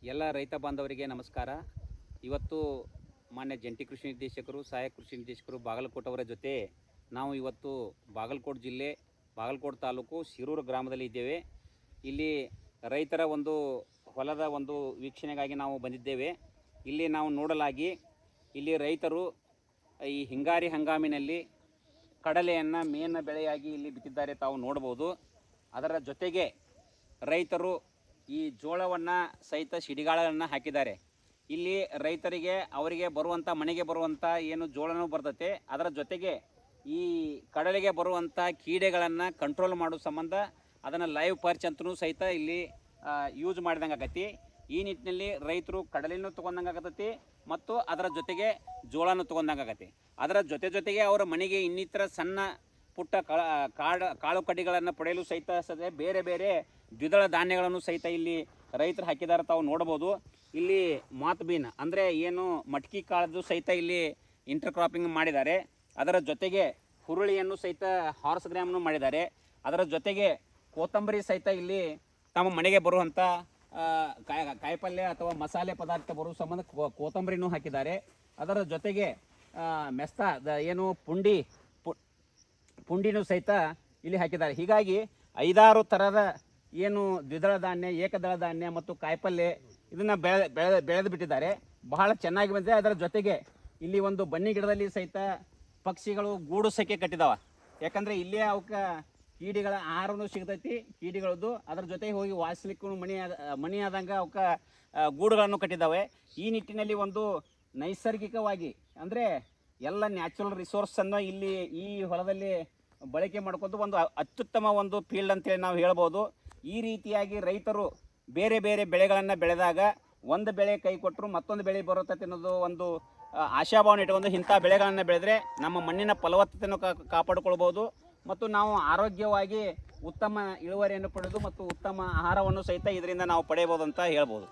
ಎಲ್ಲ ರೈತ ಬಾಂಧವರಿಗೆ ನಮಸ್ಕಾರ. ಇವತ್ತು ಮಾನ್ಯ ಜಂಟಿ ಕೃಷಿ ನಿರ್ದೇಶಕರು, ಸಹಾಯಕ ಕೃಷಿ ನಿರ್ದೇಶಕರು ಬಾಗಲಕೋಟೆ ಅವರ ಜೊತೆ ನಾವು ಇವತ್ತು ಬಾಗಲಕೋಟೆ ಜಿಲ್ಲೆ, ಬಾಗಲಕೋಟೆ ತಾಲೂಕು ಶಿರೂರು ಗ್ರಾಮದಲ್ಲಿ ಇದ್ದೇವೆ. ಇಲ್ಲಿ ರೈತರ ಒಂದು ಹೊಲದ ಒಂದು ವೀಕ್ಷಣೆಗಾಗಿ ನಾವು ಬಂದಿದ್ದೇವೆ. ಇಲ್ಲಿ ನಾವು ನೋಡಲಾಗಿ ಇಲ್ಲಿ ರೈತರು ಈ ಹಿಂಗಾರಿ ಹಂಗಾಮಿನಲ್ಲಿ ಕಡಲೆಯನ್ನು ಮೇನ ಬೆಳೆಯಾಗಿ ಇಲ್ಲಿ ಬಿತ್ತಿದ್ದಾರೆ, ತಾವು ನೋಡ್ಬೋದು. ಅದರ ಜೊತೆಗೆ ರೈತರು ಈ ಜೋಳವನ್ನು ಸಹಿತ ಸಿಡಿಗಾಳಗಳನ್ನು ಹಾಕಿದ್ದಾರೆ. ಇಲ್ಲಿ ರೈತರಿಗೆ ಅವರಿಗೆ ಬರುವಂಥ ಮನೆಗೆ ಬರುವಂಥ ಏನು ಜೋಳನೂ ಬರ್ತತೆ, ಅದರ ಜೊತೆಗೆ ಈ ಕಡಲೆಗೆ ಬರುವಂಥ ಕೀಡೆಗಳನ್ನು ಕಂಟ್ರೋಲ್ ಮಾಡೋ ಸಂಬಂಧ ಅದನ್ನು ಲೈವ್ ಪರ್ಚ್ ಅಂತಲೂ ಸಹಿತ ಇಲ್ಲಿ ಯೂಸ್ ಮಾಡಿದಂಗೆ ಆಗತ್ತೆ. ಈ ನಿಟ್ಟಿನಲ್ಲಿ ರೈತರು ಕಡಲೆನೂ ತೊಗೊಂಡಂಗೆ ಆಗತೈತಿ ಮತ್ತು ಅದರ ಜೊತೆಗೆ ಜೋಳನೂ ತೊಗೊಂಡಂಗೆ ಆಗತ್ತೆ. ಅದರ ಜೊತೆಗೆ ಅವರ ಮನೆಗೆ ಇನ್ನಿತರ ಸಣ್ಣ ಪುಟ್ಟ ಕಾಳು ಕಡ್ಡಿಗಳನ್ನು ಪಡೆಯಲು ಸಹಿತ ಬೇರೆ ಬೇರೆ ದ್ವಿದಳ ಧಾನ್ಯಗಳನ್ನು ಸಹಿತ ಇಲ್ಲಿ ರೈತರು ಹಾಕಿದ್ದಾರೆ, ತಾವು ನೋಡ್ಬೋದು. ಇಲ್ಲಿ ಮಾತ್ ಬೀನ್ ಅಂದರೆ ಏನು ಮಟ್ಕಿ ಕಾಳದ್ದು ಸಹಿತ ಇಲ್ಲಿ ಇಂಟರ್ ಕ್ರಾಪಿಂಗ್ ಮಾಡಿದ್ದಾರೆ. ಅದರ ಜೊತೆಗೆ ಹುರುಳಿಯನ್ನು ಸಹಿತ ಹಾರ್ಸ್ ಗ್ರಾಮ್ನು ಮಾಡಿದ್ದಾರೆ. ಅದರ ಜೊತೆಗೆ ಕೊತ್ತಂಬರಿ ಸಹಿತ ಇಲ್ಲಿ ತಮ್ಮ ಮನೆಗೆ ಬರುವಂಥ ಕಾಯಿಪಲ್ಯ ಅಥವಾ ಮಸಾಲೆ ಪದಾರ್ಥ ಬರುವ ಸಂಬಂಧ ಕೊತ್ತಂಬರಿನೂ ಹಾಕಿದ್ದಾರೆ. ಅದರ ಜೊತೆಗೆ ಮೆಸ್ತಾ ಏನು ಪುಂಡಿನೂ ಸಹಿತ ಇಲ್ಲಿ ಹಾಕಿದ್ದಾರೆ. ಹೀಗಾಗಿ 5-6 ಥರದ ಏನು ದ್ವಿದಳ ಧಾನ್ಯ, ಏಕದಳ ಧಾನ್ಯ ಮತ್ತು ಕಾಯಿಪಲ್ಯ ಇದನ್ನು ಬೆಳೆದು ಬಿಟ್ಟಿದ್ದಾರೆ. ಬಹಳ ಚೆನ್ನಾಗಿ ಬಂದಿದೆ. ಅದರ ಜೊತೆಗೆ ಇಲ್ಲಿ ಒಂದು ಬನ್ನಿ ಗಿಡದಲ್ಲಿ ಸಹಿತ ಪಕ್ಷಿಗಳು ಗೂಡು ಸೆಕೆ ಕಟ್ಟಿದಾವ. ಯಾಕಂದರೆ ಇಲ್ಲೇ ಅವಕ್ಕೆ ಕೀಡಿಗಳ ಆಹಾರನೂ ಸಿಗ್ತೈತಿ, ಕೀಡಿಗಳದ್ದು. ಅದರ ಜೊತೆಗೆ ಹೋಗಿ ವಾಸಲಿಕ್ಕೂ ಮಣಿ ಆದಂಗೆ ಅವಕ್ಕೆ ಗೂಡುಗಳನ್ನು ಕಟ್ಟಿದ್ದಾವೆ. ಈ ನಿಟ್ಟಿನಲ್ಲಿ ಒಂದು ನೈಸರ್ಗಿಕವಾಗಿ ಅಂದರೆ ಎಲ್ಲ ನ್ಯಾಚುರಲ್ ರಿಸೋರ್ಸನ್ನು ಇಲ್ಲಿ ಈ ಹೊಲದಲ್ಲಿ ಬಳಕೆ ಮಾಡ್ಕೊಂಡು ಒಂದು ಅತ್ಯುತ್ತಮ ಒಂದು ಫೀಲ್ಡ್ ಅಂತೇಳಿ ನಾವು ಹೇಳ್ಬೋದು. ಈ ರೀತಿಯಾಗಿ ರೈತರು ಬೇರೆ ಬೇರೆ ಬೆಳೆಗಳನ್ನು ಬೆಳೆದಾಗ ಒಂದು ಬೆಳೆ ಕೈ ಕೊಟ್ಟರು ಮತ್ತೊಂದು ಬೆಳೆ ಬರುತ್ತದೆ ಅನ್ನೋದು ಒಂದು ಆಶಾಭಾವನೆ ಇಟ್ಕೊಂಡು ಇಂಥ ಬೆಳೆಗಳನ್ನು ಬೆಳೆದರೆ ನಮ್ಮ ಮಣ್ಣಿನ ಫಲವತ್ತತೆಯನ್ನು ಕಾಪಾಡಿಕೊಳ್ಬೋದು ಮತ್ತು ನಾವು ಆರೋಗ್ಯವಾಗಿ ಉತ್ತಮ ಇಳುವರಿಯನ್ನು ಪಡೆದು ಮತ್ತು ಉತ್ತಮ ಆಹಾರವನ್ನು ಸಹಿತ ಇದರಿಂದ ನಾವು ಪಡೆಯಬಹುದು ಅಂತ ಹೇಳ್ಬೋದು.